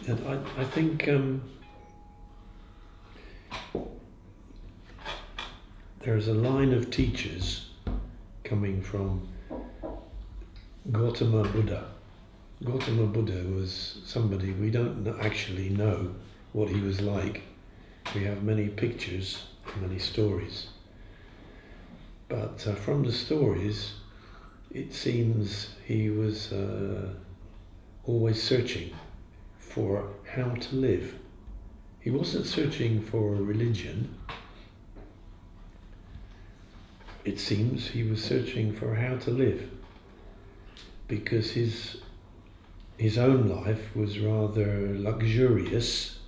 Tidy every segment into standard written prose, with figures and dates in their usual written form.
And I think there's a line of teachers coming from Gautama Buddha. Gautama Buddha was somebody, we don't actually know what he was like. We have many pictures, many stories. But from the stories, it seems he was always searching for how to live. He wasn't searching for a religion. It seems he was searching for how to live, because his own life was rather luxurious,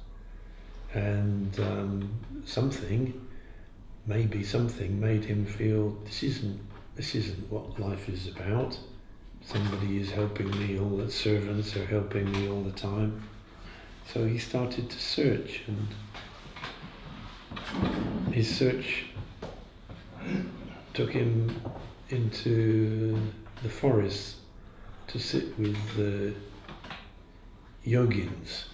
and maybe something made him feel this isn't what life is about. Somebody is helping me, all the servants are helping me all the time. So he started to search, and his search took him into the forest to sit with the yogins.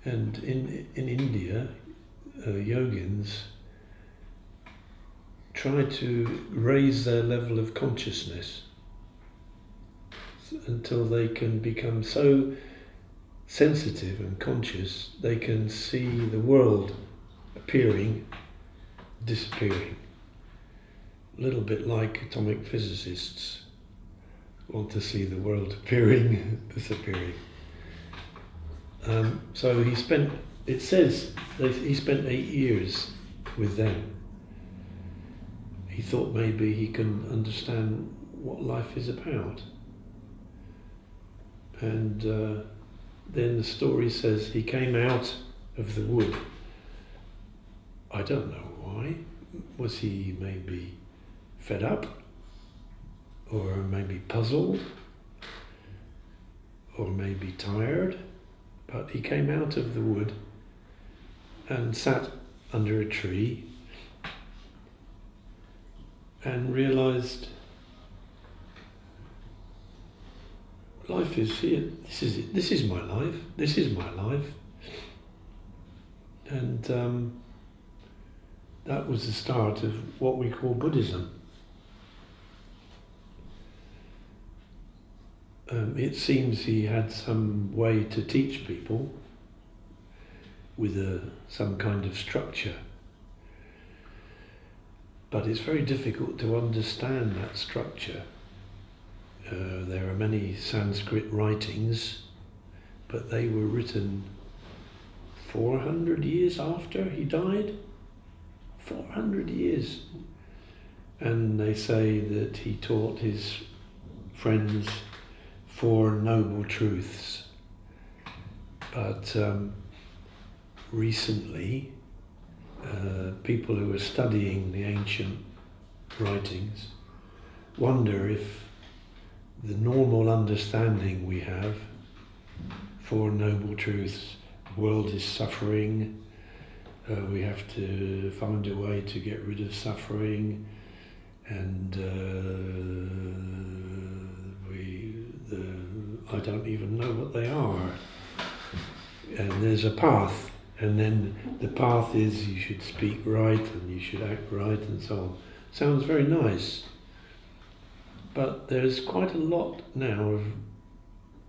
And in India, yogins try to raise their level of consciousness until they can become so sensitive and conscious they can see the world appearing, disappearing. A little bit like atomic physicists want to see the world appearing, disappearing. So he spent 8 years with them. He thought maybe he can understand what life is about. And then the story says he came out of the wood. I don't know why. Was he maybe fed up? Or maybe puzzled? Or maybe tired? But he came out of the wood and sat under a tree and realized life is here. This is it. This is my life. This is my life. And that was the start of what we call Buddhism. It seems he had some way to teach people with some kind of structure. But it's very difficult to understand that structure. There are many Sanskrit writings, but they were written 400 years after he died. 400 years. And they say that he taught his friends 4 noble truths. But recently, people who are studying the ancient writings wonder if the normal understanding we have, 4 noble truths, the world is suffering, we have to find a way to get rid of suffering, and I don't even know what they are. And there's a path, and then the path is you should speak right and you should act right and so on. Sounds very nice. But there's quite a lot now of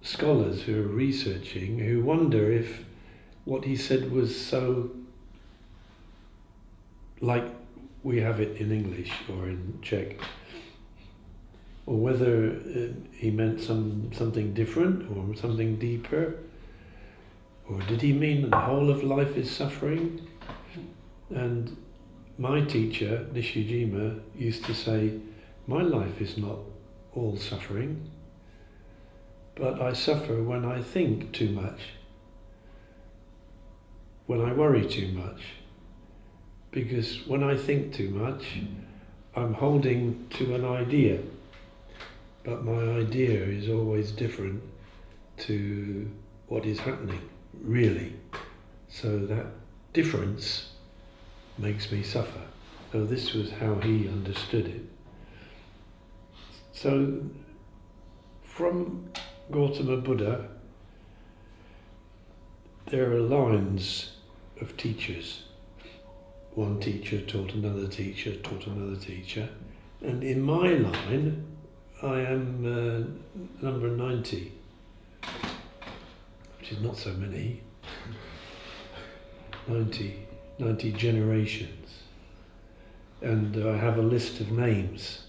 scholars who are researching who wonder if what he said was so like we have it in English or in Czech, or whether he meant something different or something deeper, or did he mean that the whole of life is suffering? And my teacher, Nishijima, used to say, my life is not all suffering, but I suffer when I think too much, when I worry too much. Because when I think too much, I'm holding to an idea, but my idea is always different to what is happening, really. So that difference makes me suffer. So this was how he understood it. So from Gautama Buddha, there are lines of teachers. One teacher taught another teacher, taught another teacher. And in my line, I am number 90, which is not so many. 90 generations. And I have a list of names.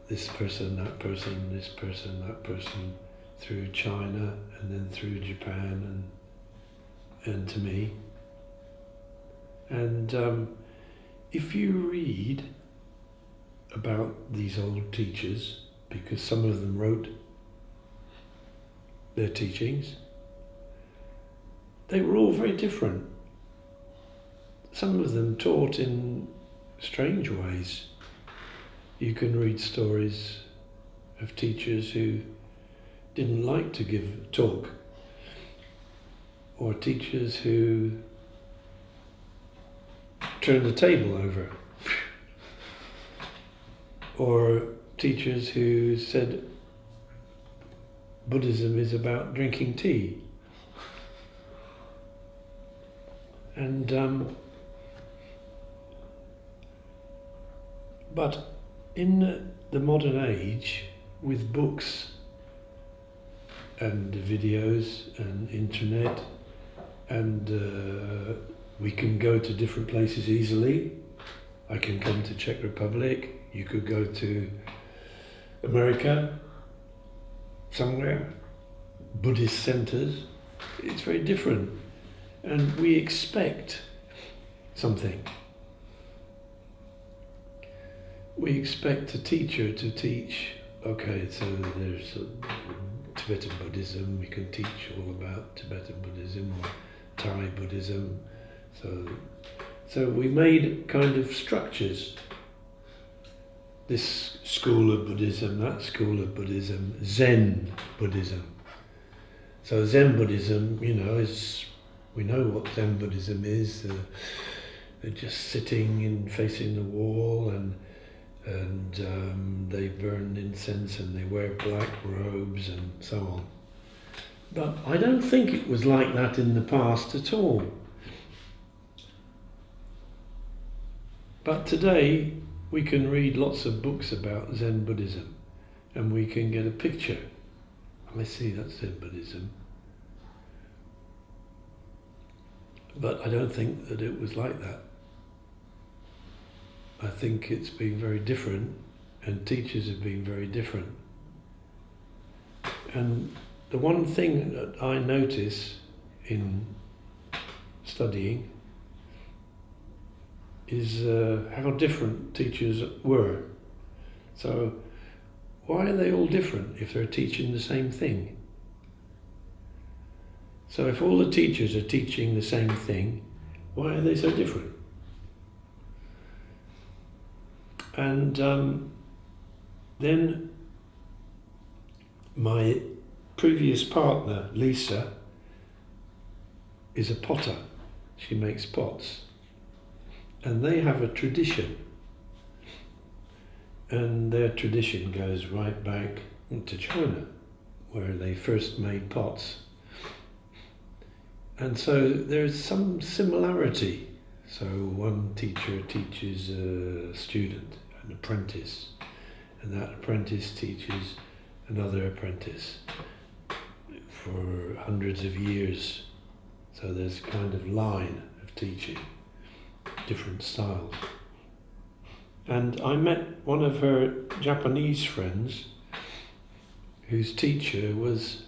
This person, that person, this person, that person, through China, and then through Japan, and to me. And if you read about these old teachers, because some of them wrote their teachings, they were all very different. Some of them taught in strange ways. You can read stories of teachers who didn't like to give talk, or teachers who turned the table over, or teachers who said Buddhism is about drinking tea. And but in the modern age, with books and videos and internet, and we can go to different places easily. I can come to Czech Republic, you could go to America, somewhere, Buddhist centers. It's very different. And we expect something. We expect a teacher to teach, okay, so there's Tibetan Buddhism, we can teach all about Tibetan Buddhism or Thai Buddhism. So we made kind of structures. This school of Buddhism, that school of Buddhism, Zen Buddhism. So Zen Buddhism, we know what Zen Buddhism is. They're just sitting and facing the wall, and they burn incense and they wear black robes and so on. But I don't think it was like that in the past at all. But today we can read lots of books about Zen Buddhism, and we can get a picture. I see, that's Zen Buddhism. But I don't think that it was like that. I think it's been very different, and teachers have been very different. And the one thing that I notice in studying is how different teachers were. So why are they all different if they're teaching the same thing? So if all the teachers are teaching the same thing, why are they so different? And then my previous partner, Lisa, is a potter. She makes pots. And they have a tradition. And their tradition goes right back to China, where they first made pots. And so there's some similarity. So one teacher teaches a student, an apprentice, and that apprentice teaches another apprentice for hundreds of years. So there's a kind of line of teaching, different styles. And I met one of her Japanese friends whose teacher was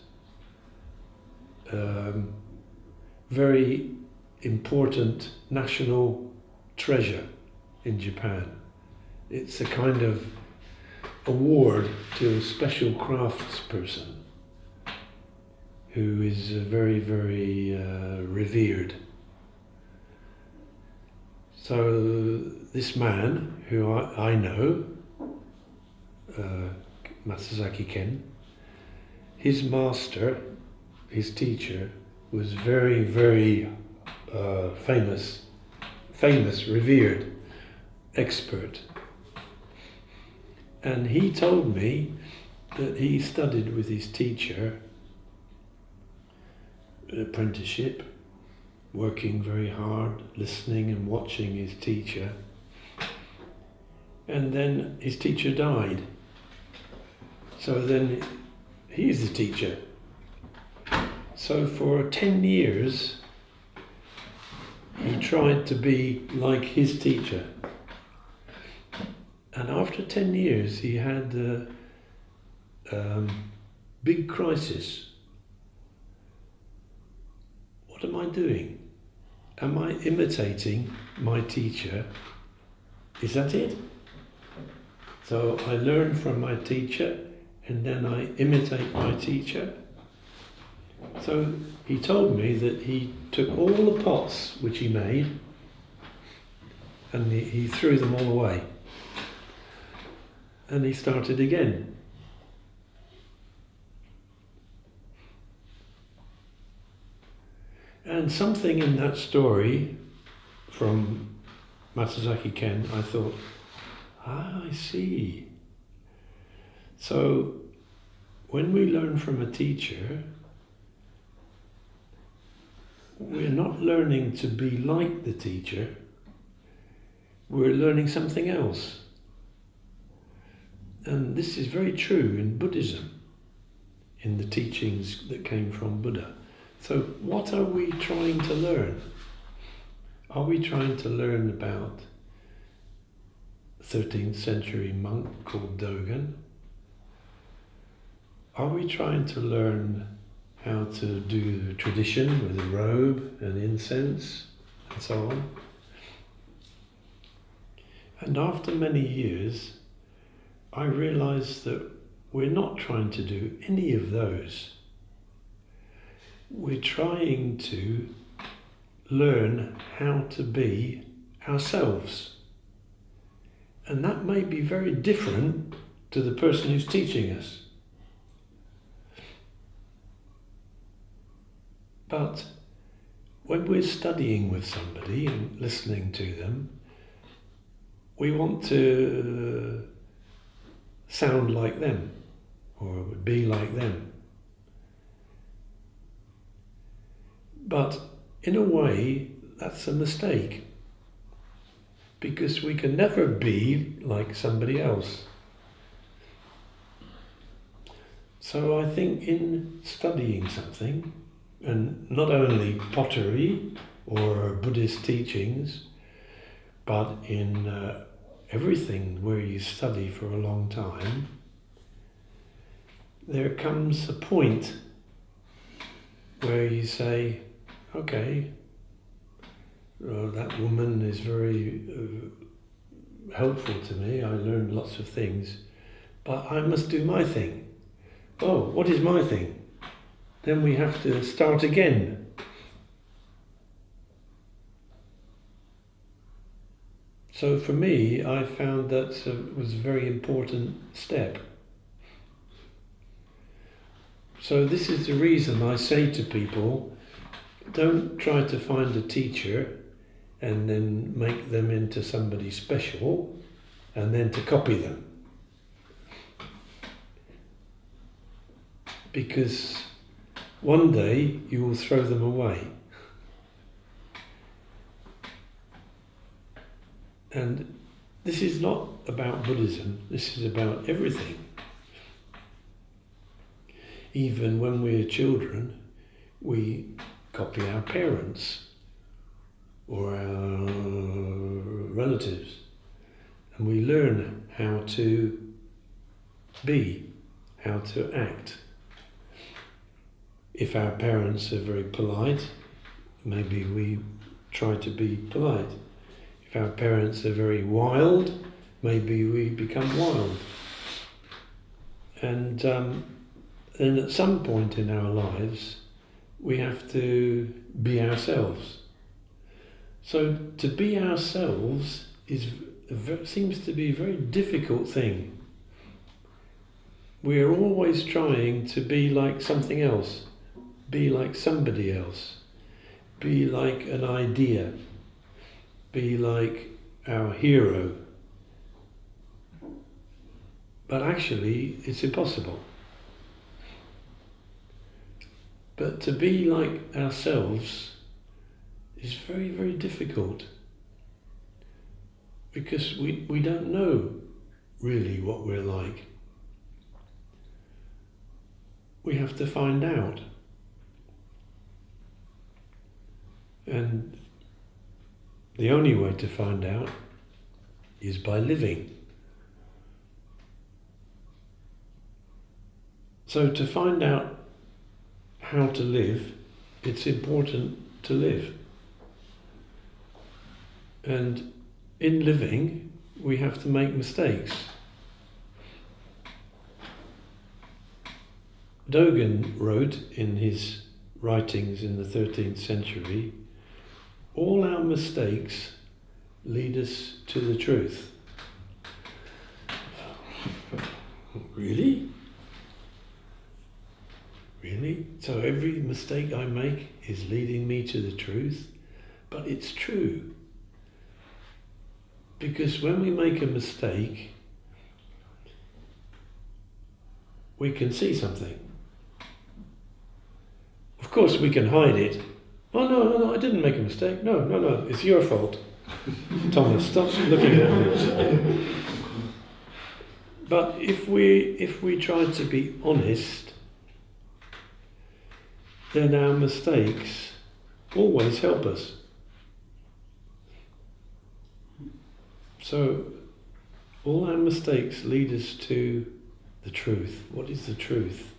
very important national treasure in Japan. It's a kind of award to a special craftsperson who is very, very revered. So this man, who I know, Masazaki Ken, his master, his teacher, was very, very famous, revered, expert. And he told me that he studied with his teacher, an apprenticeship, working very hard, listening and watching his teacher. And then his teacher died. So then he's the teacher. So for 10 years, he tried to be like his teacher. And after 10 years, he had a big crisis. What am I doing? Am I imitating my teacher? Is that it? So I learn from my teacher and then I imitate my teacher. So he told me that he took all the pots which he made and he threw them all away. And he started again. And something in that story from Matsuzaki Ken, I thought, I see. So when we learn from a teacher, we're not learning to be like the teacher, we're learning something else. And this is very true in Buddhism, in the teachings that came from Buddha. So what are we trying to learn? Are we trying to learn about a 13th century monk called Dogen? Are we trying to learn how to do the tradition with a robe and incense and so on? And after many years, I realized that we're not trying to do any of those. We're trying to learn how to be ourselves. And that may be very different to the person who's teaching us. But when we're studying with somebody and listening to them, we want to sound like them or be like them. But in a way, that's a mistake, because we can never be like somebody else. So I think in studying something, and not only pottery or Buddhist teachings, but in everything where you study for a long time, there comes a point where you say, okay, that woman is very helpful to me, I learned lots of things, but I must do my thing. Oh, what is my thing? Then we have to start again. So for me, I found that was a very important step. So this is the reason I say to people, don't try to find a teacher and then make them into somebody special and then to copy them. Because one day you will throw them away. And this is not about Buddhism, this is about everything. Even when we're children, we copy our parents or our relatives, and we learn how to be, how to act. If our parents are very polite, maybe we try to be polite. If our parents are very wild, maybe we become wild. And then at some point in our lives, we have to be ourselves. So to be ourselves seems to be a very difficult thing. We're always trying to be like something else, be like somebody else, be like an idea, be like our hero. But actually, it's impossible. But to be like ourselves is very, very difficult. Because we don't know really what we're like. We have to find out. And the only way to find out is by living. So to find out how to live, it's important to live. And in living, we have to make mistakes. Dogen wrote in his writings in the 13th century, all our mistakes lead us to the truth. Really? Really? So every mistake I make is leading me to the truth? But it's true. Because when we make a mistake, we can see something. Of course we can hide it. Oh no, I didn't make a mistake. No, it's your fault. Thomas, stop looking at me. But if we try to be honest, then our mistakes always help us. So all our mistakes lead us to the truth. What is the truth?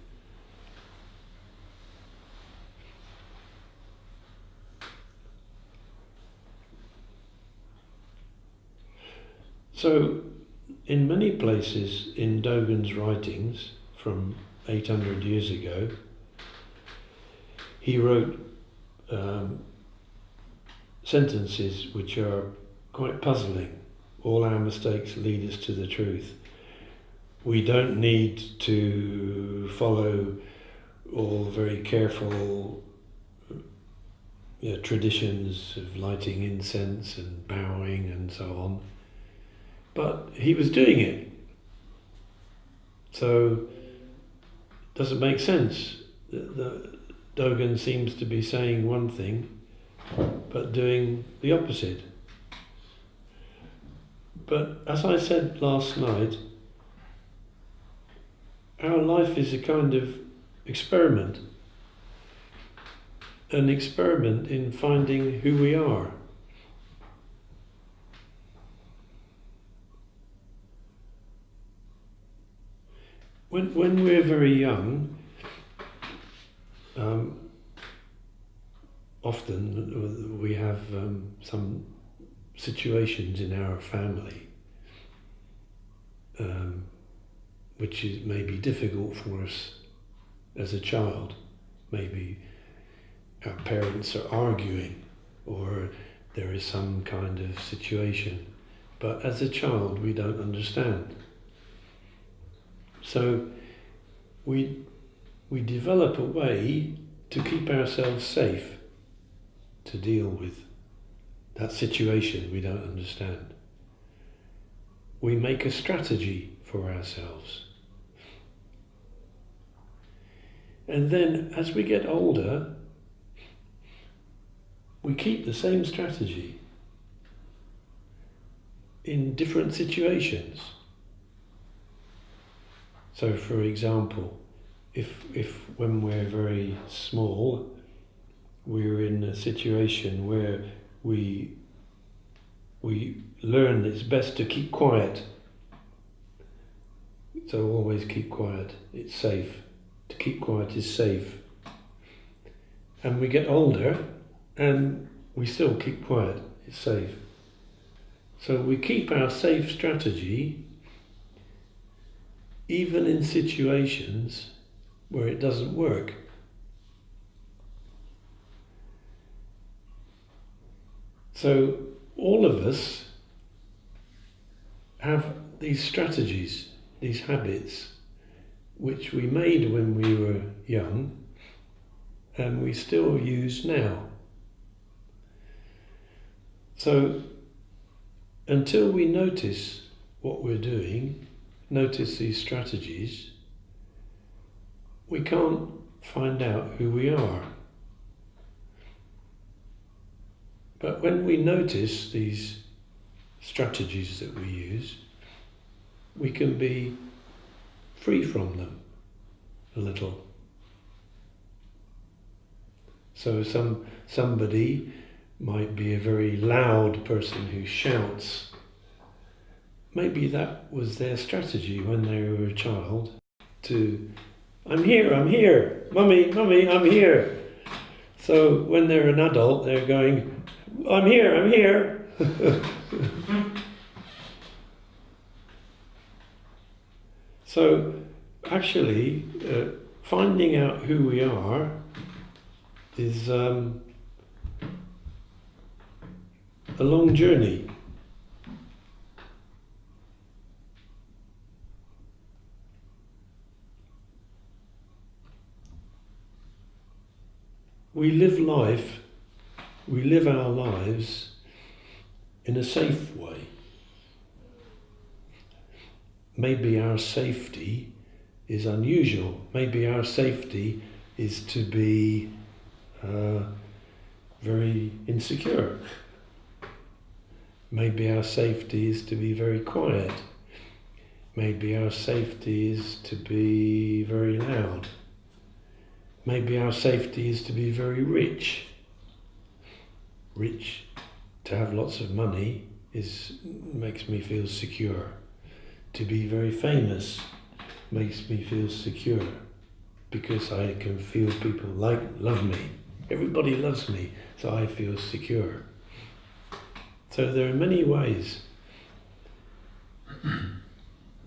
So, in many places in Dogen's writings from 800 years ago, he wrote sentences which are quite puzzling. All our mistakes lead us to the truth. We don't need to follow all very careful traditions of lighting incense and bowing and so on. But he was doing it. So it doesn't make sense. The Dogen seems to be saying one thing, but doing the opposite. But as I said last night, our life is a kind of experiment. An experiment in finding who we are. When we're very young, often we have some situations in our family which is maybe difficult for us as a child. Maybe our parents are arguing or there is some kind of situation. But as a child we don't understand. So we develop a way to keep ourselves safe, to deal with that situation we don't understand. We make a strategy for ourselves. And then as we get older, we keep the same strategy in different situations. So for example, if when we're very small, we're in a situation where we learn it's best to keep quiet. So always keep quiet, it's safe. To keep quiet is safe. And we get older and we still keep quiet, it's safe. So we keep our safe strategy even in situations where it doesn't work. So all of us have these strategies, these habits, which we made when we were young and we still use now. So until we notice what we're doing notice these strategies, we can't find out who we are. But when we notice these strategies that we use, we can be free from them a little. So somebody might be a very loud person who shouts. Maybe that was their strategy when they were a child to, I'm here, mummy, I'm here. So when they're an adult, they're going, I'm here. So actually, finding out who we are is a long journey. We live our lives in a safe way. Maybe our safety is unusual. Maybe our safety is to be very insecure. Maybe our safety is to be very quiet. Maybe our safety is to be very loud. Maybe our safety is to be very rich. Rich, to have lots of money, makes me feel secure. To be very famous makes me feel secure because I can feel people love me. Everybody loves me, so I feel secure. So there are many ways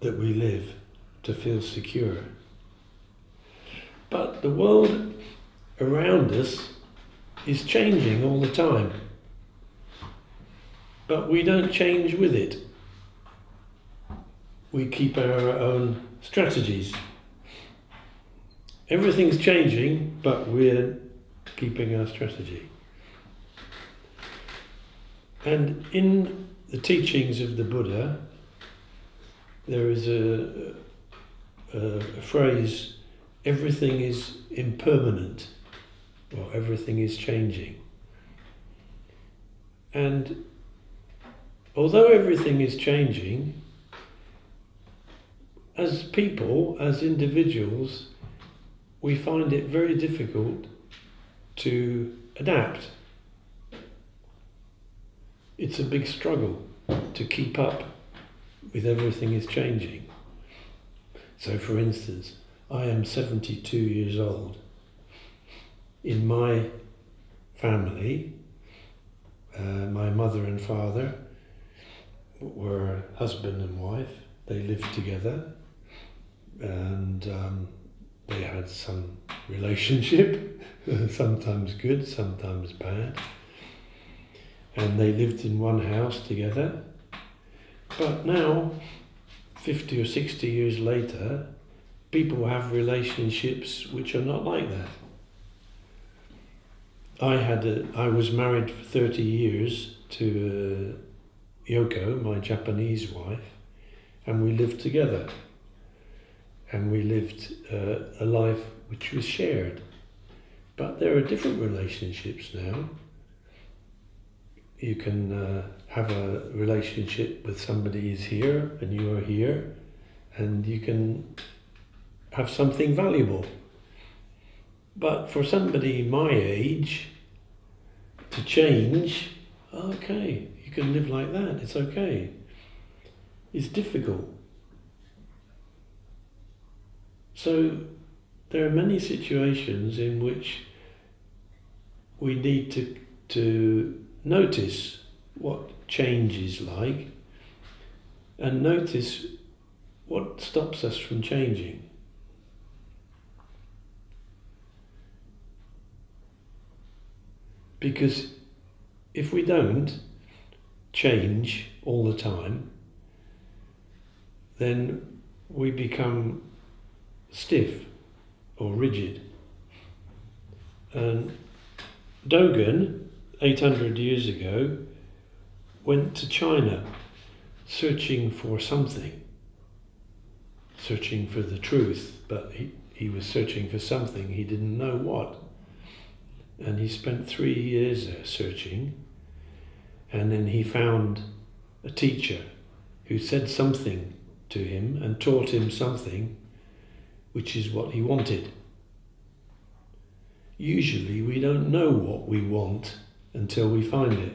that we live to feel secure. But the world around us is changing all the time. But we don't change with it. We keep our own strategies. Everything's changing, but we're keeping our strategy. And in the teachings of the Buddha, there is a phrase, everything is impermanent, or everything is changing. And although everything is changing, as people, as individuals, we find it very difficult to adapt. It's a big struggle to keep up with everything is changing. So for instance, I am 72 years old. In my family, my mother and father were husband and wife. They lived together and they had some relationship, sometimes good, sometimes bad. And they lived in one house together. But now, 50 or 60 years later, people have relationships which are not like that. I was married for 30 years to Yoko, my Japanese wife, and we lived together. And we lived a life which was shared. But there are different relationships now. You can have a relationship with somebody who's here and you are here, and you can have something valuable. But for somebody my age to change, okay, you can live like that, it's okay. It's difficult. So there are many situations in which we need to notice what change is like and notice what stops us from changing. Because if we don't change all the time, then we become stiff or rigid. And Dogen, 800 years ago, went to China searching for something. searching for the truth, but he was searching for something, he didn't know what. And he spent 3 years there searching, and then he found a teacher who said something to him and taught him something which is what he wanted. Usually we don't know what we want until we find it.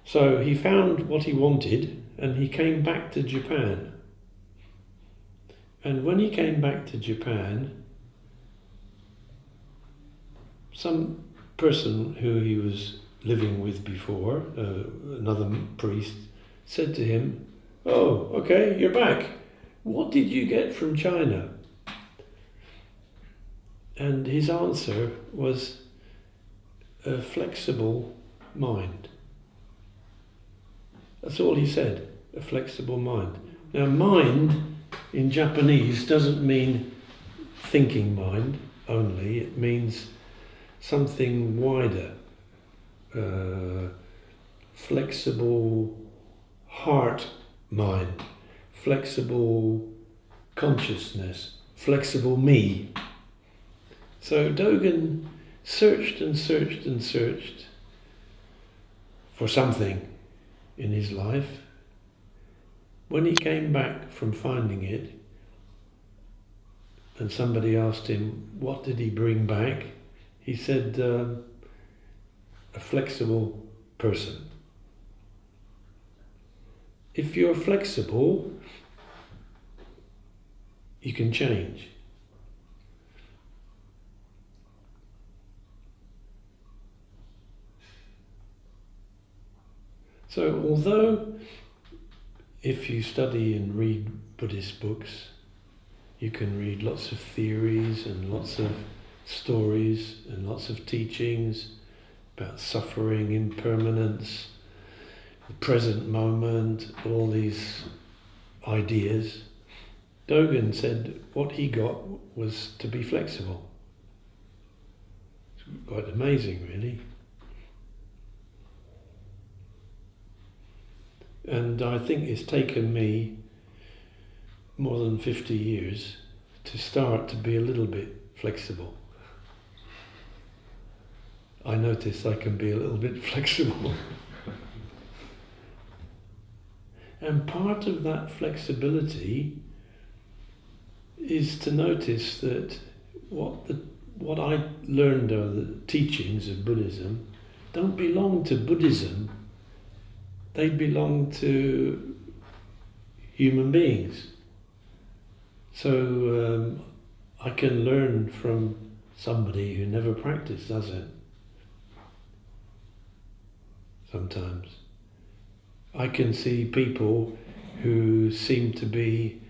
So he found what he wanted and he came back to Japan. And when he came back to Japan, some person who he was living with before, another priest, said to him, "Oh, okay, you're back. What did you get from China?" And his answer was a flexible mind. That's all he said, a flexible mind. Now, mind in Japanese doesn't mean thinking mind only, it means something wider. Flexible heart mind, flexible consciousness, flexible me. So Dogen searched and searched and searched for something in his life. When he came back from finding it, and somebody asked him, what did he bring back? He said, a flexible person. If you're flexible, you can change. So although if you study and read Buddhist books, you can read lots of theories and lots of stories and lots of teachings about suffering, impermanence, the present moment, all these ideas. Dogen said what he got was to be flexible. It's quite amazing, really. And I think it's taken me more than 50 years to start to be a little bit flexible. I notice I can be a little bit flexible. And part of that flexibility is to notice that what I learned of the teachings of Buddhism don't belong to Buddhism. They belong to human beings. So I can learn from somebody who never practiced Zazen. Sometimes. I can see people who seem to be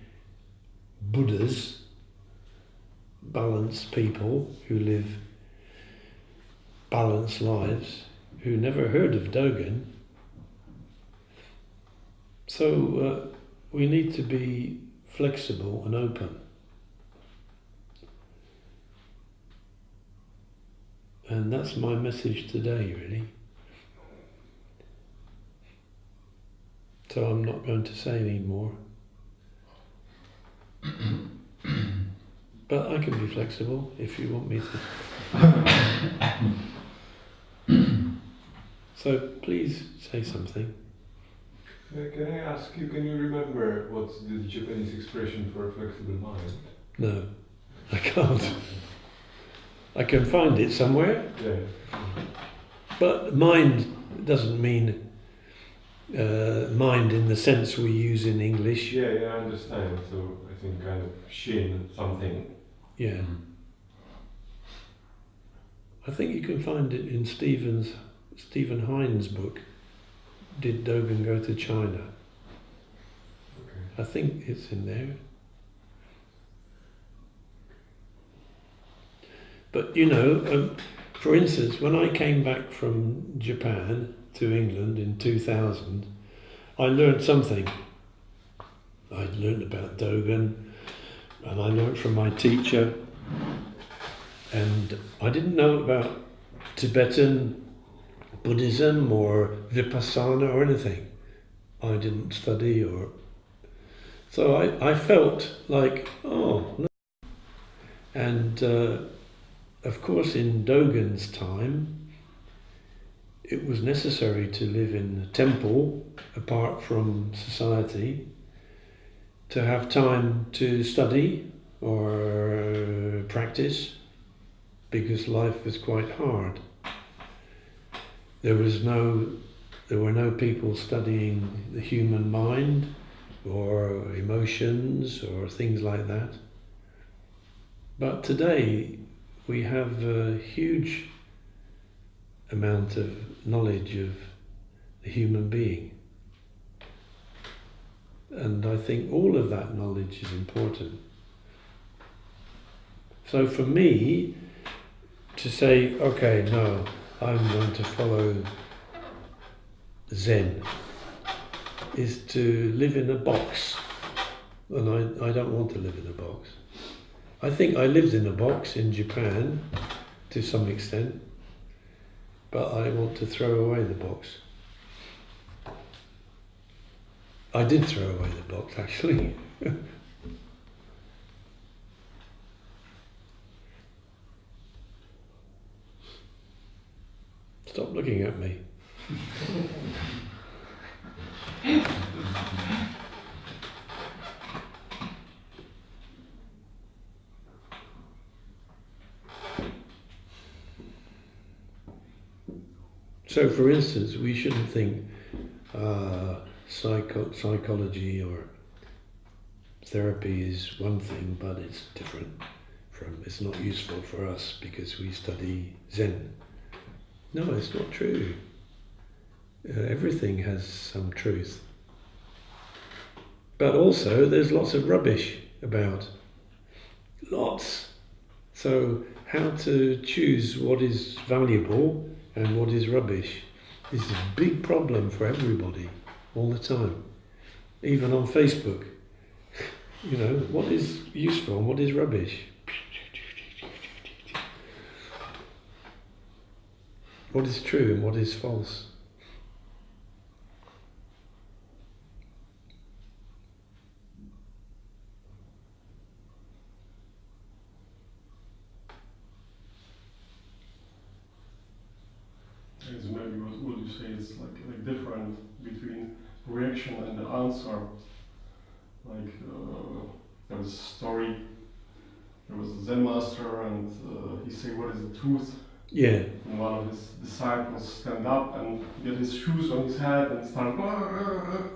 Buddhas, balanced people who live balanced lives, who never heard of Dogen. So we need to be flexible and open. And that's my message today, really. So I'm not going to say any more. But I can be flexible if you want me to. So please say something. Can I ask you, can you remember what's the Japanese expression for a flexible mind? No, I can't. I can find it somewhere. Yeah. But mind doesn't mean mind in the sense we use in English. Yeah, I understand. So I think kind of shin something. Yeah. I think you can find it in Stephen Hines' book, Did Dogen Go to China? Okay. I think it's in there. But you know, for instance, when I came back from Japan to England in 2000, I learned something. I'd learned about Dogen, and I learned from my teacher, and I didn't know about Tibetan Buddhism or Vipassana or anything. I didn't study or... So I felt like, oh, look. And of course in Dogen's time, it was necessary to live in a temple apart from society, to have time to study or practice, because life was quite hard. There were no people studying the human mind or emotions or things like that. But today we have a huge amount of knowledge of the human being. And I think all of that knowledge is important. So for me, to say, okay, no, I'm going to follow Zen, is to live in a box. And I don't want to live in a box. I think I lived in a box in Japan to some extent, but I want to throw away the box. I did throw away the box, actually. Stop looking at me. So, for instance, we shouldn't think psychology or therapy is one thing, but it's different it's not useful for us because we study Zen. No, it's not true. Everything has some truth. But also there's lots of rubbish about. Lots. So how to choose what is valuable and what is rubbish is a big problem for everybody all the time. Even on Facebook. You know, what is useful and what is rubbish? What is true and what is false? It's maybe what you say is like different between reaction and the answer. Like there was a story, there was a Zen master and he said, what is the truth? Yeah. And one of his disciples stand up and get his shoes on his head and start.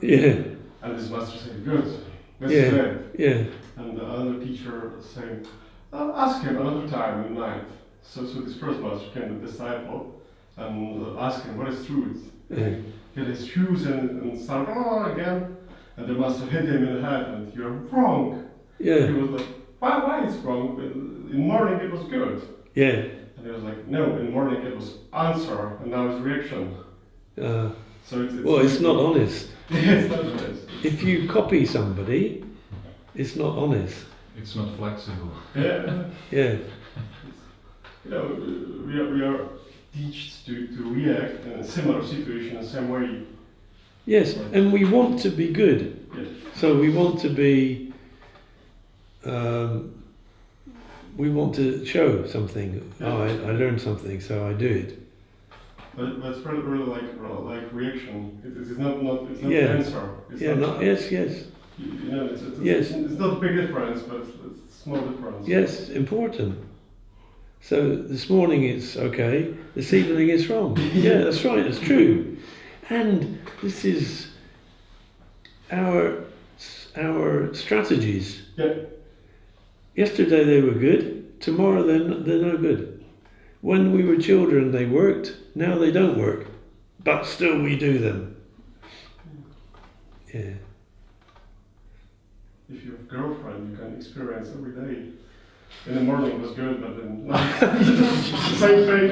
Yeah. And his master said, good, that's Yeah. good. Yeah. And the other teacher saying, ask him another time in the night. So this first master came, the disciple, and asked him, what is truth? Yeah. Get his shoes and start again. And the master hit him in the head and you're wrong. Yeah. He was like, why is wrong? In the morning it was good. Yeah. And he was like, no, in the morning it was answer and now it's reaction. So it's not honest. Yeah, it's not honest. If you copy somebody, it's not honest. It's not flexible. Yeah. Yeah. You know, we are taught to react in a similar situation in the same way. Yes, and we want to be good. Yes. So we want to be, we want to show something. Yeah. Oh, I learned something, so I do it. But it's really like reaction. It's not Yeah. the answer. It's Yeah, not, yes. You know, Yes. it's not a big difference, but it's a small difference. Yes, important. So this morning it's okay, this evening it's wrong. Yeah, that's right, it's true. And this is our strategies. Yeah. Yesterday they were good, tomorrow they're no good. When we were children they worked, now they don't work. But still we do them. Yeah. If you have a girlfriend, you can experience every day. In the morning it was good, but in night same thing.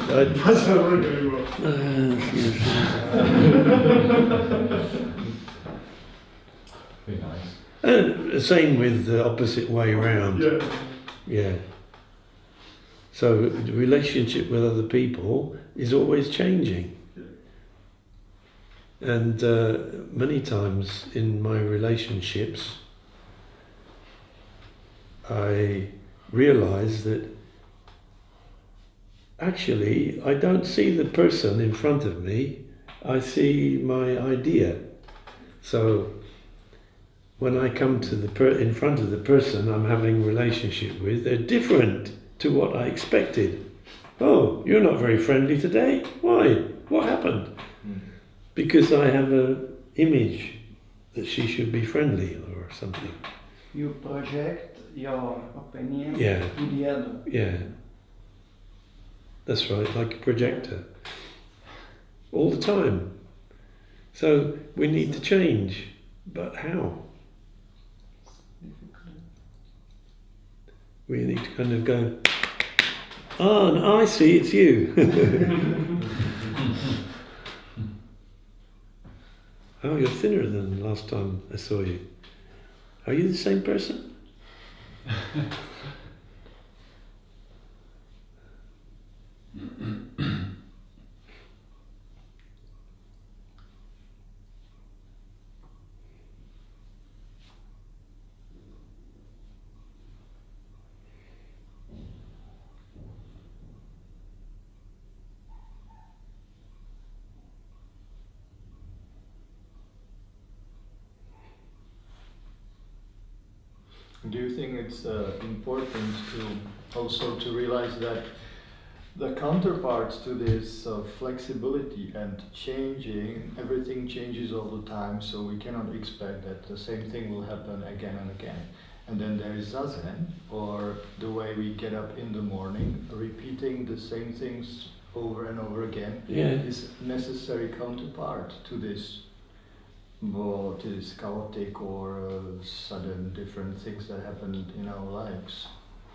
That's not working anymore. Very nice. And the same with the opposite way around. Yeah. Yeah. So the relationship with other people is always changing. And many times in my relationships, I realize that actually I don't see the person in front of me, I see my idea. So when I come to in front of the person I'm having a relationship with, they're different to what I expected. Oh, you're not very friendly today? Why? What happened? Because I have an image that she should be friendly or something. You project your opinion Yeah. to the other. Yeah. That's right, like a projector. All the time. So we need to change. But how? We need to kind of go, oh, no, I see, it's you. Oh, you're thinner than last time I saw you. Are you the same person? Do you think it's important to also to realize that the counterparts to this flexibility and changing, everything changes all the time, so we cannot expect that the same thing will happen again and again. And then there is Zazen, or the way we get up in the morning, repeating the same things over and over again, is necessary counterpart to this. What is chaotic or sudden different things that happen in our lives.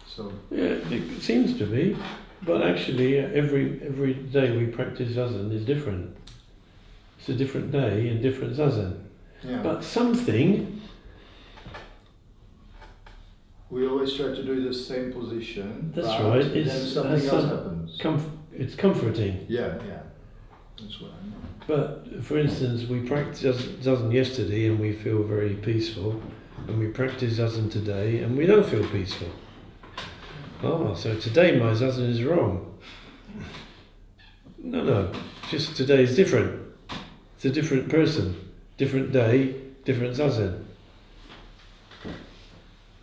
So yeah, it seems to be, but actually every day we practice Zazen is different. It's a different day and different Zazen. yeah. But something, We always try to do the same position. That's but right, then it's something else happens. it's comforting. Yeah. That's what I mean. But for instance, we practiced Zazen yesterday and we feel very peaceful, and we practice Zazen today and we don't feel peaceful. Oh, so today my Zazen is wrong. No, just today is different. It's a different person, different day, different Zazen.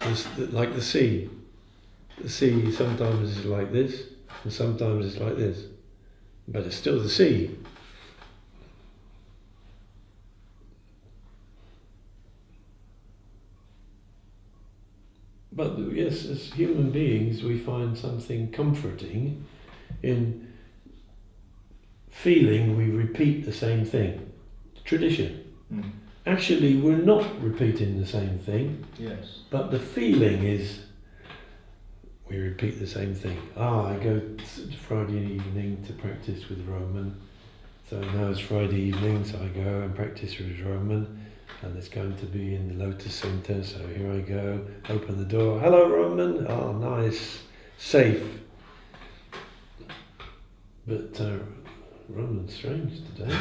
It's like the sea. The sea sometimes is like this and sometimes it's like this, but it's still the sea. But yes, as human beings, we find something comforting in feeling we repeat the same thing. Tradition. Mm. Actually, we're not repeating the same thing, Yes. but the feeling is we repeat the same thing. I go Friday evening to practice with Roman, so now it's Friday evening, so I go and practice with Roman. And it's going to be in the Lotus Center, so here I go, open the door, hello Roman, oh nice, safe. But Roman's strange today.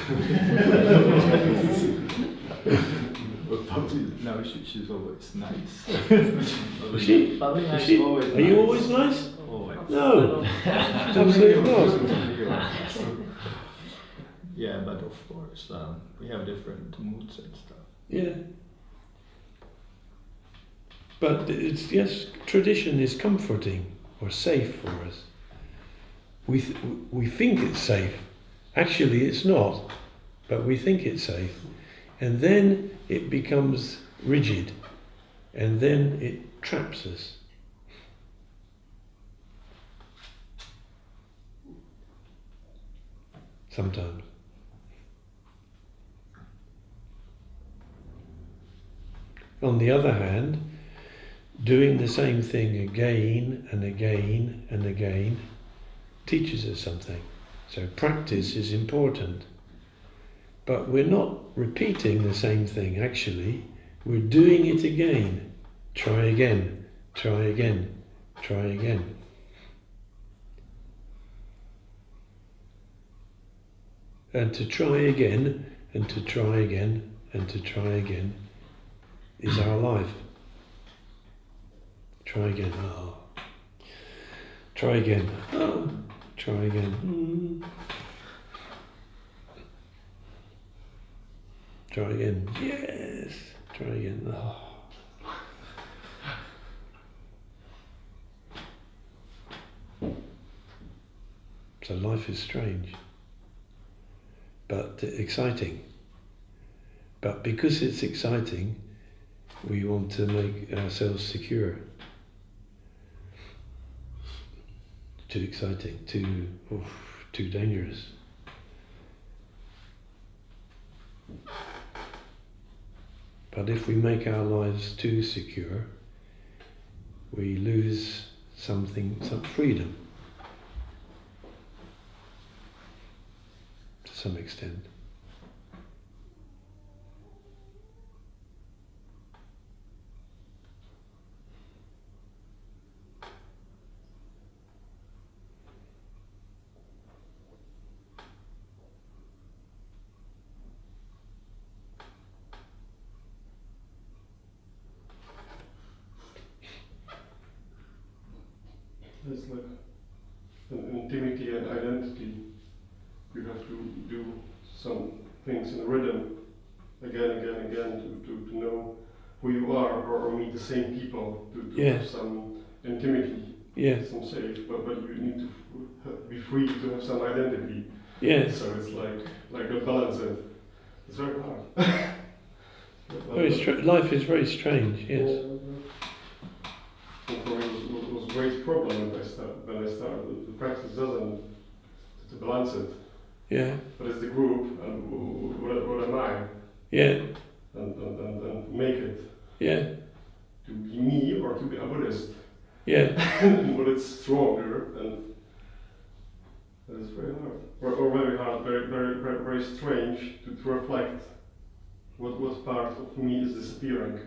But probably now she's always nice. Is she? Probably Is she? always Are you always nice? Always. No, absolutely not. Yeah, but of course, we have different moods and stuff. Yeah. But it's, yes, tradition is comforting or safe for us. We think it's safe. Actually, it's not, but we think it's safe. And then it becomes rigid, and then it traps us. Sometimes. On the other hand, doing the same thing again and again and again teaches us something. So practice is important. But we're not repeating the same thing, actually. We're doing it again. Try again, try again, try again. And to try again and to try again and to try again is our life. Try again. Oh. Try again. Oh. Try again. Try again. Yes. Try again. Oh. So life is strange, but exciting. But because it's exciting, we want to make ourselves secure. Too exciting, too dangerous. But if we make our lives too secure, we lose something, some freedom. To some extent. It's like an intimacy and identity. You have to do some things in rhythm again to know who you are, or meet the same people to have some intimacy, some safe. But you need to be free to have some identity. Yes. So it's like a balance. It's very hard. Life is very strange. Yes. And for me, it was a great problem when I started the practice Zazen to balance it. Yeah. But it's the group, and what am I? Yeah. And make it. Yeah. To be me or to be a Buddhist. Yeah. But it's stronger, and it's very hard. Or very hard, very strange to reflect what part of me is disappearing.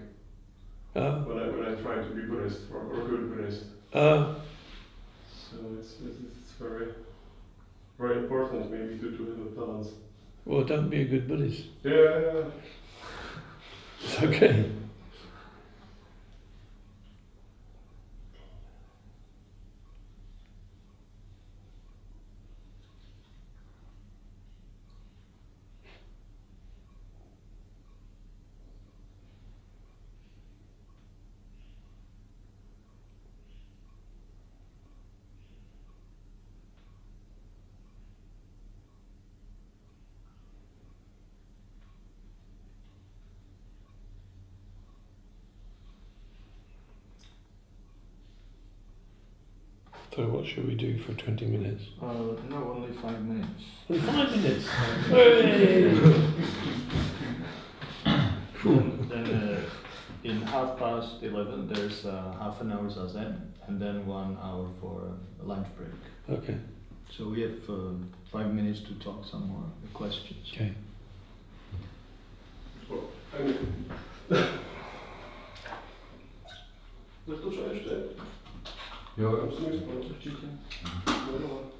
When I try to be Buddhist or a good Buddhist. So it's very important maybe to have a balance. Well, don't be a good Buddhist. Yeah. It's okay. So what should we do for 20 minutes? No, only 5 minutes. Only 5 minutes? Hey! Then in 11:30 there's half an hour Zazen and then 1 hour for a lunch break. Okay. So we have 5 minutes to talk some more questions. Okay.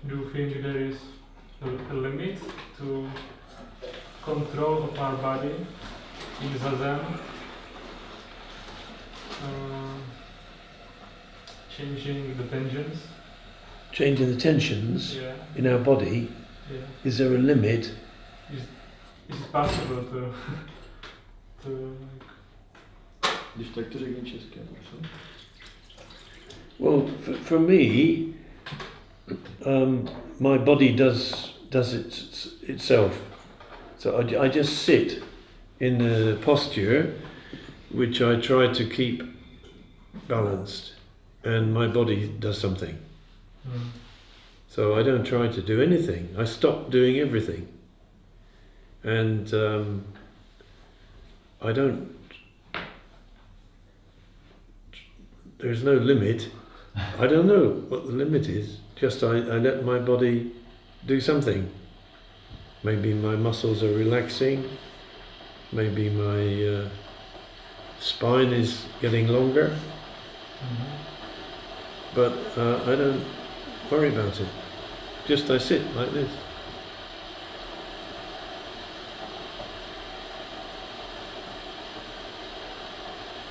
Do you think there is a limit to control of our body in Zazen? Changing the tensions? Changing the tensions in our body, is there a limit? Is it possible to Když tak to řekni česky, co? Well, for me, my body does itself. So I just sit in a posture which I try to keep balanced, and my body does something. So I don't try to do anything. I stop doing everything. And I don't... There's no limit. I don't know what the limit is. Just I let my body do something. Maybe my muscles are relaxing. Maybe my spine is getting longer. But I don't worry about it. Just I sit like this.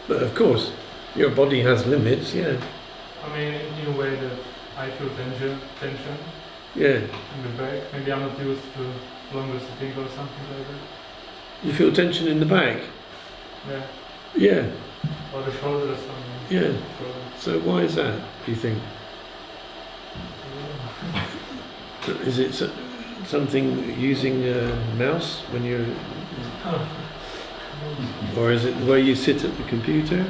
But of course, your body has limits, yeah. I mean, in a way that I feel tension Yeah. in the back. Maybe I'm not used to longer sitting or something like that. You feel tension in the back? Yeah. Yeah. Or the shoulders. Yeah. So why is that, do you think? Is it something using a mouse when you're... Or is it the way you sit at the computer?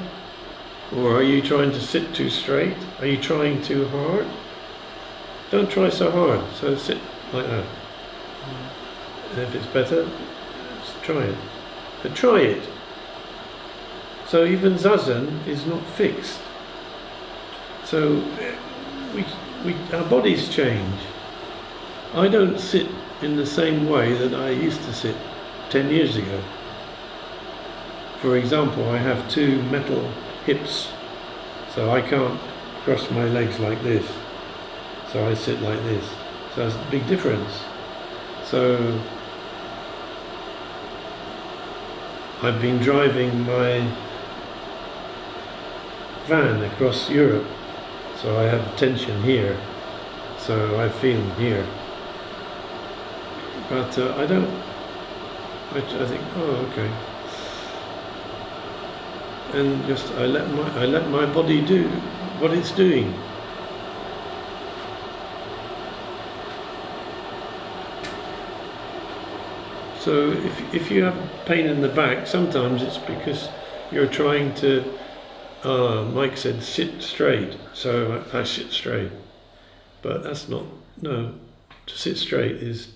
Or are you trying to sit too straight? Are you trying too hard? Don't try so hard, so sit like that. And if it's better, just try it. But try it. So even Zazen is not fixed. So our bodies change. I don't sit in the same way that I used to sit 10 years ago. For example, I have 2 metal hips, so I can't cross my legs like this. So I sit like this. So that's a big difference. So I've been driving my van across Europe, so I have tension here, so I feel here. But I don't. I think, oh, okay. And just I let my body do what it's doing. So if you have pain in the back, sometimes it's because you're trying to. Mike said sit straight, so I sit straight. But that's not, no. To sit straight is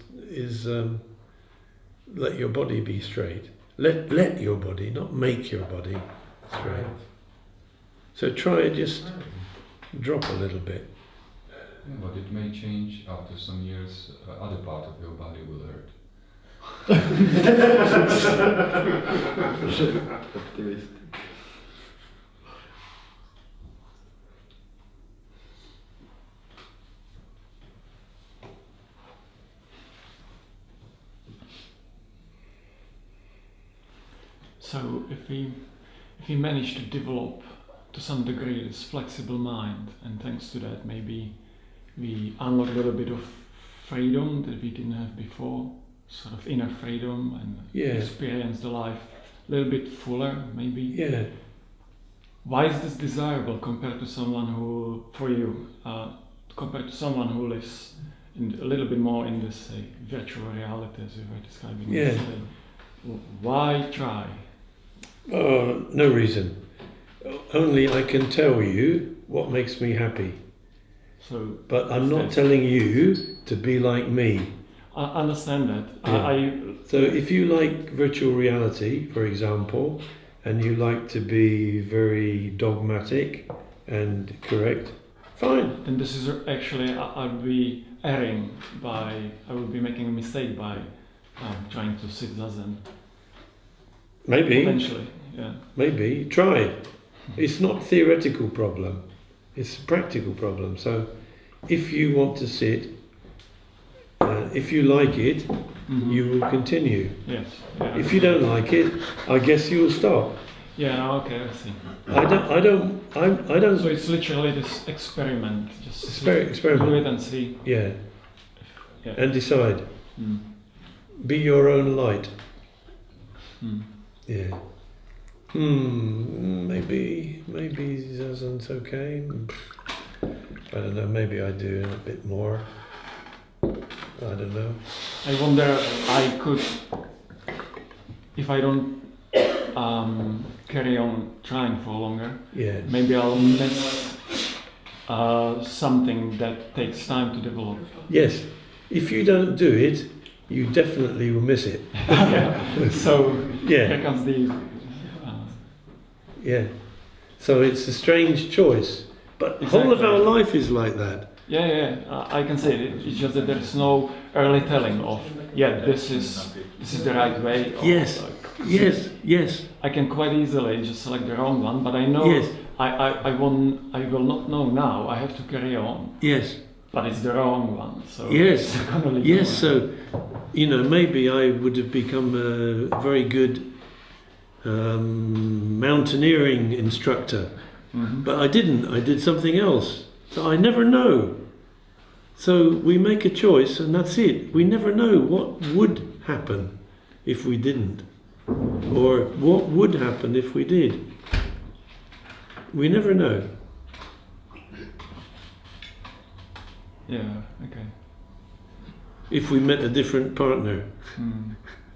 let your body be straight. Let your body, not make your body straight. So try just drop a little bit. Yeah, but it may change after some years. Other part of your body will hurt. So if we manage to develop to some degree this flexible mind, and thanks to that maybe we unlock a little bit of freedom that we didn't have before, sort of inner freedom, and experience the life a little bit fuller maybe. Yeah. Why is this desirable compared to someone who, for you, compared to someone who lives a little bit more in this, say, virtual reality as you were describing? Yeah. Why try? Oh, no reason. Only I can tell you what makes me happy. So, but I'm not telling you to be like me. I understand that. Yeah. So if you like virtual reality, for example, and you like to be very dogmatic and correct, fine. And this is actually, I would be erring by, I would be making a mistake by trying to sit Zazen. Maybe. Eventually, yeah. Maybe. Try. It's not a theoretical problem. It's a practical problem. So if you want to sit, if you like it, you will continue. Yes. Yeah, if you don't like it, I guess you'll stop. Yeah, okay, I see. I don't. So it's literally this experiment. Just experiment. Do it and see. Yeah. Yeah. And decide. Be your own light. Yeah. Maybe Zazen's okay. I don't know. Maybe I do a bit more. I don't know. I wonder. I could, if I don't carry on trying for longer. Yeah. Maybe I'll miss something that takes time to develop. Yes. If you don't do it, you definitely will miss it. So yeah. Here comes the. Yeah. So it's a strange choice, but the whole of our life is like that. Yeah, I can say it. It's just that there's no early telling of this is the right way. Or yes. Yes. I can quite easily just select the wrong one, but I know I will not know now. I have to carry on. Yes. But it's the wrong one. So yes. So maybe I would have become a very good mountaineering instructor. But I didn't. I did something else. So I never know. So we make a choice and that's it. We never know what would happen if we didn't. Or what would happen if we did. We never know. Yeah, okay. If we met a different partner.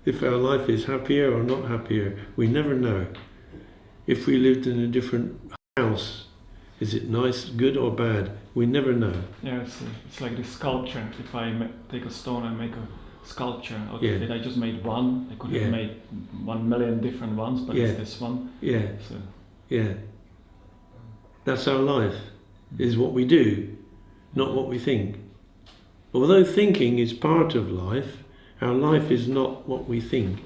If our life is happier or not happier, we never know. If we lived in a different house, is it nice, good or bad? We never know. Yeah, it's like the sculpture. If I take a stone and make a sculpture, okay, Yeah. did I just made one? I could have Yeah. made 1,000,000 different ones, but Yeah. it's this one. Yeah, So, yeah. That's our life, is what we do, not what we think. Although thinking is part of life, our life is not what we think.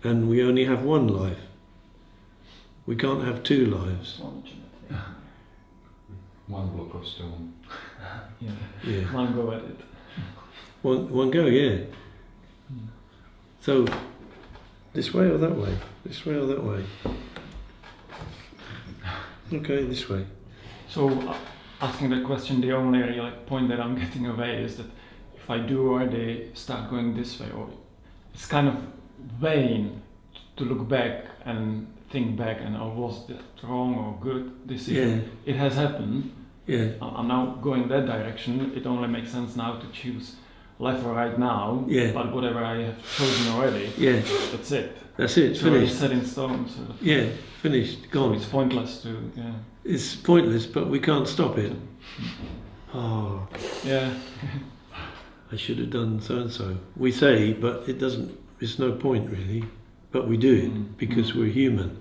And we only have one life. We can't have two lives. One block of stone. yeah, Yeah. one go at it. One go, yeah. So, this way or that way? This way or that way? Okay, this way. So, asking that question, the only point that I'm getting away is that if I do already start going this way, or it's kind of vain to look back and think back and was that wrong or good decision? Yeah. It has happened. Yeah. I'm now going that direction. It only makes sense now to choose left or right now. Yeah. But whatever I have chosen already, Yeah. that's it. That's it, It's already finished. set in stone. Sort of. Yeah, finished, So gone. it's pointless to, yeah. It's pointless, but we can't stop it. Oh, Yeah. I should have done so and so. We say, but it doesn't, it's no point really. But we do it because we're human.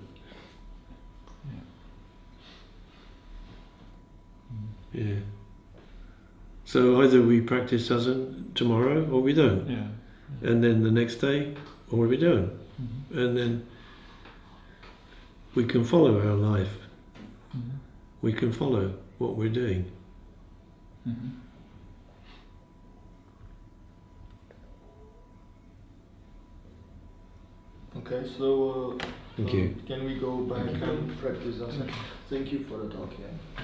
Yeah. So either we practice Zazen tomorrow or we don't. Yeah. And then the next day, or we don't. And then we can follow our life. We can follow what we're doing. Okay, so Thank you. can we go back and practice us? Thank you for the talk, yeah.